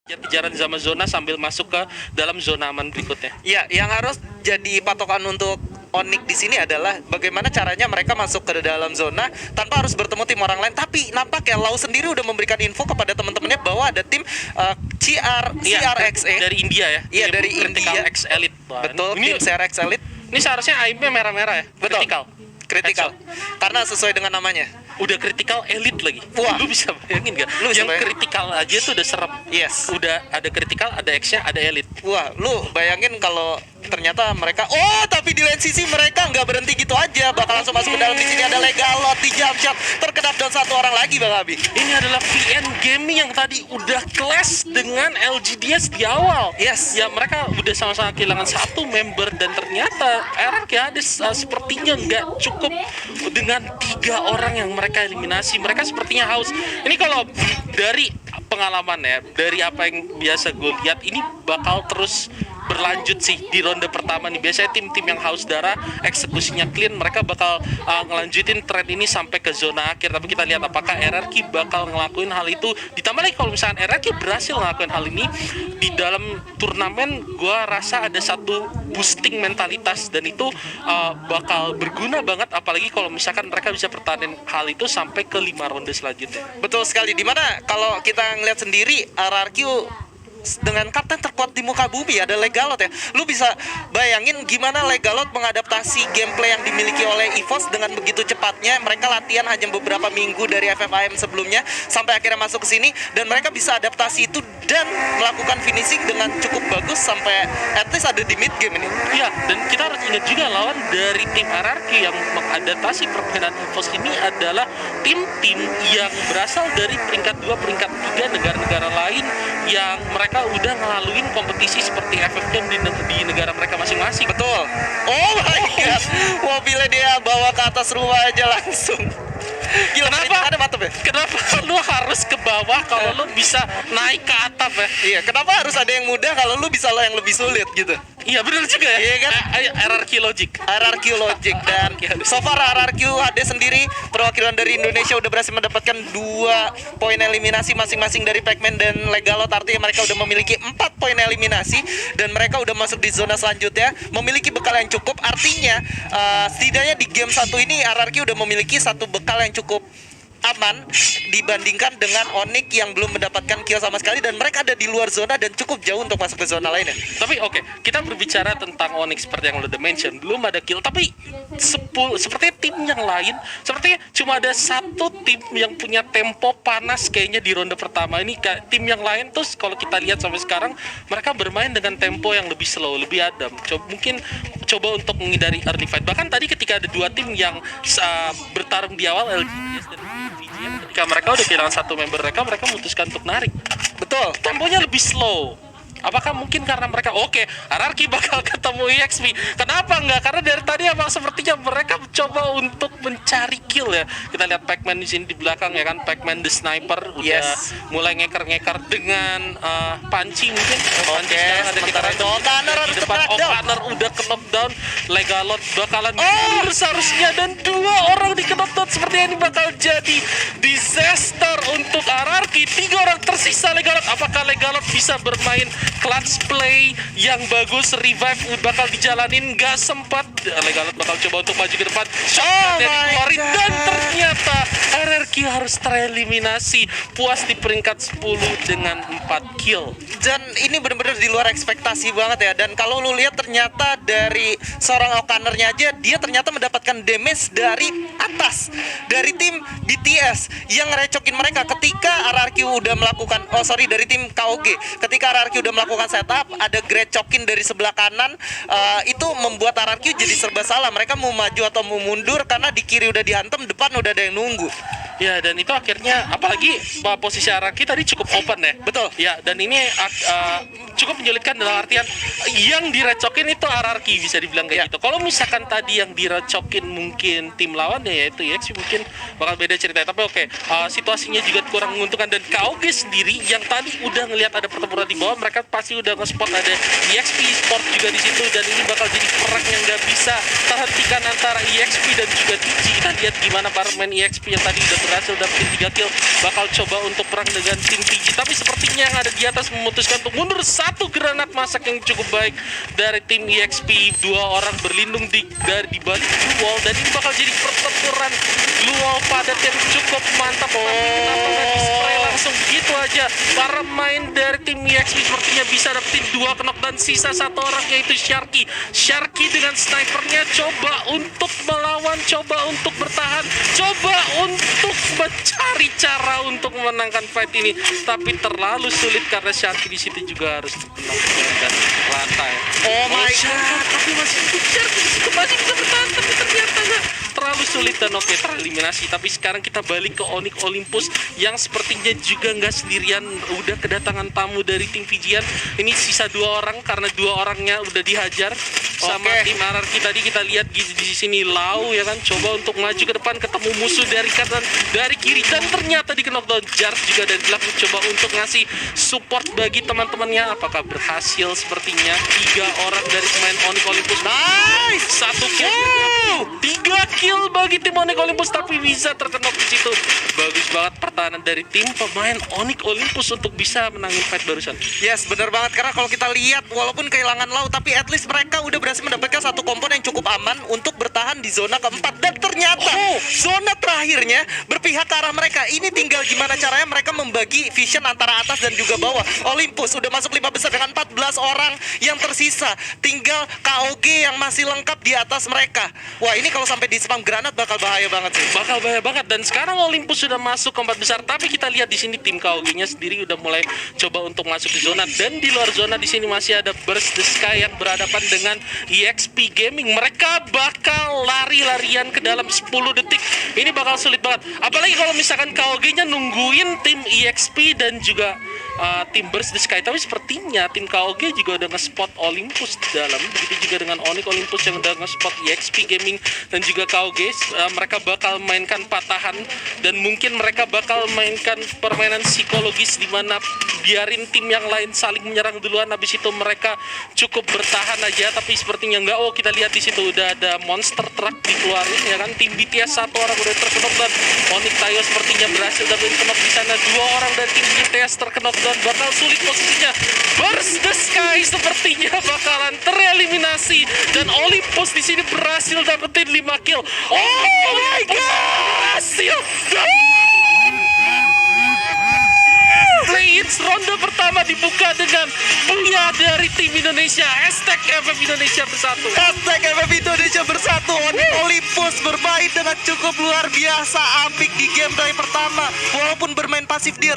kejaran sama zona sambil masuk ke dalam zona aman berikutnya. Ya, yang harus jadi patokan untuk Onyx di sini adalah bagaimana caranya mereka masuk ke dalam zona tanpa harus bertemu tim orang lain. Tapi nampak ya Lau sendiri udah memberikan info kepada teman-temannya bahwa ada tim CRXE dari India ya. Iya, dari India. X Elite. Betul, Ini, tim CRX Elite. ini seharusnya aimnya merah-merah ya. Betul. Kritikal. Headshot. Karena sesuai dengan namanya. Udah kritikal elite lagi. Wah. Lu bisa bayangin gak? Lu bisa Yang bayangin. kritikal aja tuh udah serem. Yes. Udah ada kritikal, ada X-nya, ada elite. Wah, lu bayangin kalau ternyata mereka tapi di lane sisi mereka nggak berhenti gitu aja, bakal langsung masuk ke dalam. Di sini ada Legalot di jump shot, terkedap down satu orang lagi Bang Abi. Ini adalah VN Gaming yang tadi udah clash dengan LGDS di awal. Yes. Ya mereka udah sama-sama kehilangan satu member dan ternyata RRQ sepertinya nggak cukup dengan 3 orang yang mereka eliminasi. Mereka sepertinya haus. Ini kalau dari pengalaman ya, dari apa yang biasa gue lihat, ini bakal terus berlanjut sih di ronde pertama nih. Biasanya tim-tim yang haus darah, eksekusinya clean, mereka bakal ngelanjutin tren ini sampai ke zona akhir. Tapi kita lihat apakah RRQ bakal ngelakuin hal itu. Ditambah lagi kalau misalkan RRQ berhasil ngelakuin hal ini di dalam turnamen, gua rasa ada satu boosting mentalitas dan itu bakal berguna banget, apalagi kalau misalkan mereka bisa pertahanin hal itu sampai ke 5 ronde selanjutnya. Betul sekali. Dimana kalau kita ngeliat sendiri RRQ dengan kapten terkuat di muka bumi ada Legalot ya. Lu bisa bayangin gimana Legalot mengadaptasi gameplay yang dimiliki oleh EVOS dengan begitu cepatnya. Mereka latihan hanya beberapa minggu dari FFIM sebelumnya sampai akhirnya masuk ke sini, dan mereka bisa adaptasi itu dan melakukan finishing dengan cukup bagus sampai at least ada di mid game ini. Iya, dan kita harus ingat juga lawan dari tim RRQ yang mengadaptasi permainan EVOS ini adalah tim-tim yang berasal dari peringkat 2, peringkat 3 negara-negara lain yang mereka udah ngelaluin kompetisi seperti FFM di negara mereka masing-masing. Betul. Oh my god. Mobilnya dia bawa ke atas rumah aja langsung. Gila, ada mantep ya? Kenapa lu harus ke bawah kalau lu bisa naik ke atap ya? Iya, kenapa harus ada yang mudah kalau lu bisa yang lebih sulit gitu? Iya benar juga ya. Iya kan? RRQ Logic. RRQ Logic. Dan so far RRQ HD sendiri perwakilan dari Indonesia udah berhasil mendapatkan 2 poin eliminasi masing-masing dari Pacman dan Legalot. Artinya mereka udah memiliki 4 poin eliminasi dan mereka udah masuk di zona selanjutnya, memiliki bekal yang cukup. Artinya setidaknya di game 1 ini RRQ udah memiliki satu bekal yang cukup aman dibandingkan dengan Onyx yang belum mendapatkan kill sama sekali, dan mereka ada di luar zona dan cukup jauh untuk masuk ke zona lainnya. Tapi oke, kita berbicara tentang Onyx seperti yang lo udah mention, belum ada kill, tapi sepertinya tim yang lain, sepertinya cuma ada satu tim yang punya tempo panas kayaknya di ronde pertama ini. Tim yang lain tuh kalau kita lihat sampai sekarang mereka bermain dengan tempo yang lebih slow, lebih adem. Mungkin coba untuk menghindari early fight. Bahkan tadi ketika ada 2 tim yang bertarung di awal, LGDS dan VGM, ketika mereka udah kehilangan satu member mereka memutuskan untuk narik. Betul. Temponya lebih slow. Apakah mungkin karena mereka RRQ bakal ketemu EXP? Kenapa enggak? Karena dari tadi emang sepertinya mereka mencoba untuk mencari kill ya. Kita lihat Pacman di sini di belakang ya kan, Pacman the sniper udah mulai ngeker-ngeker dengan panci mungkin. Oke, ada kita O'Connor di depan. O'Connor udah ke knockdown. Legalot bakalan seharusnya, dan 2 orang di knockdown. Sepertinya ini bakal jadi disaster untuk RRQ. 3 orang tersisa Legalot. Apakah Legalot bisa bermain clutch play yang bagus? Revive bakal dijalanin, nggak sempat. Legalot bakal coba untuk maju ke depan. Keluarin, dan ternyata RRQ harus tereliminasi. Puas di peringkat 10 dengan 4 kill. Dan ini benar-benar di luar ekspektasi banget ya. Dan kalau lu lihat ternyata dari seorang O'Connornya aja, dia ternyata mendapatkan damage dari atas, dari tim BTS yang ngerecokin mereka ketika RRQ udah melakukan dari tim KOG. Ketika RRQ udah melakukan setup, ada grecokin dari sebelah kanan, itu membuat RRQ jadi serba salah. Mereka mau maju atau mau mundur karena di kiri udah dihantam, depan udah ada yang nunggu. Ya, dan itu akhirnya apalagi posisi RRQ tadi cukup open ya. Betul. Ya, dan ini cukup menyulitkan dalam artian yang direcokin itu RRQ, bisa dibilang kayak gitu. Kalau misalkan tadi yang direcokin mungkin tim lawan ya itu EXP, mungkin bakal beda ceritanya. Tapi situasinya juga kurang menguntungkan, dan KOG sendiri yang tadi udah ngelihat ada pertempuran di bawah, mereka pasti udah nge-spot ada EXP Sport juga di situ, dan ini bakal jadi perang yang nggak bisa terhentikan antara EXP EXP dan juga TG. Kita lihat gimana para pemain EXP yang tadi udah berhasil dapetin 3 kill bakal coba untuk perang dengan tim TG. Tapi sepertinya yang ada di atas memutuskan untuk mundur. Satu granat masak yang cukup baik dari tim EXP. 2 orang berlindung di balik blue wall, dan ini bakal jadi pertempuran blue wall padat yang cukup mantap. Tapi kenapa nggak di-spray langsung begitu aja? Para main dari tim EXP sepertinya bisa dapetin 2 knock dan sisa 1 orang, yaitu Sharky. Sharky dengan snipernya coba untuk melawan, coba untuk bertahan, coba untuk mencari cara untuk memenangkan fight ini, tapi terlalu sulit karena Sharky di situ juga harus terkena dan lantai. Oh my god, tapi masih Sharky di situ masih bisa bertahan, tapi ternyata nggak terlalu sulit dan oke tereliminasi. Tapi sekarang kita balik ke Onyx Olympus yang sepertinya juga nggak sendirian, udah kedatangan tamu dari tim Fijian. Ini sisa 2 orang karena 2 orangnya udah dihajar sama tim RRQ. Tadi kita lihat di sini Lau ya kan, coba untuk maju ke depan, ketemu musuh dari kanan dari kiri dan ternyata di knockdown. Jar juga dari belakang coba untuk ngasih support bagi teman-temannya. Apakah berhasil? Sepertinya 3 orang dari pemain Onyx Olympus. Nice, 1 kill, 3 kill bagi tim Onyx Olympus, tapi bisa terkena di situ. Bagus banget pertahanan dari tim pemain Onyx Olympus untuk bisa menangin fight barusan. Yes, bener banget, karena kalau kita lihat walaupun kehilangan Lau, tapi at least mereka udah berhasil mendapatkan satu kompon yang cukup aman untuk bertahan di zona keempat. Dan ternyata zona terakhirnya berpihak ke arah mereka. Ini tinggal gimana caranya mereka membagi vision antara atas dan juga bawah. Olympus udah masuk 5 besar dengan 14 orang yang tersisa. Tinggal KOG yang masih lengkap di atas mereka. Wah, ini kalau sampai di spam granat bakal bahaya banget sih. Bakal bahaya banget. Dan sekarang Olympus sudah masuk ke 4 besar, tapi kita lihat di sini tim KOG-nya sendiri udah mulai coba untuk masuk ke zona. Dan di luar zona di sini masih ada Burst the Sky yang berhadapan dengan EXP Gaming. Mereka bakal lari-larian ke dalam 10 detik. Ini bakal sulit banget. Apalagi kalau misalkan KOG-nya nungguin tim EXP dan juga tim Burst the Sky. Tapi sepertinya tim KOG juga udah nge-spot Olympus di dalam. Begitu juga dengan Onyx Olympus yang udah nge-spot EXP Gaming dan juga KOG. Mereka bakal mainkan patahan dan mungkin mereka bakal mainkan permainan psikologis di mana biarin tim yang lain saling menyerang duluan, habis itu mereka cukup bertahan aja. Tapi sepertinya enggak. Oh, kita lihat di situ udah ada monster truck dikeluarin ya kan. Tim BTS 1 orang udah terkenok dan Onyx Tayo sepertinya berhasil dapetin kenok di sana. 2 orang dari tim BTS terkenok dan bakal sulit posisinya. Burst the Sky sepertinya bakalan tereliminasi dan Olympus di sini berhasil dapetin 5 kill. Oh my god, berhasil. Play-ins ronde pertama dibuka dengan punya dari tim Indonesia. Hashtag FF Indonesia bersatu. Hashtag FF Indonesia bersatu. Olympus bermain dengan cukup luar biasa apik di game day pertama. Walaupun bermain pasif di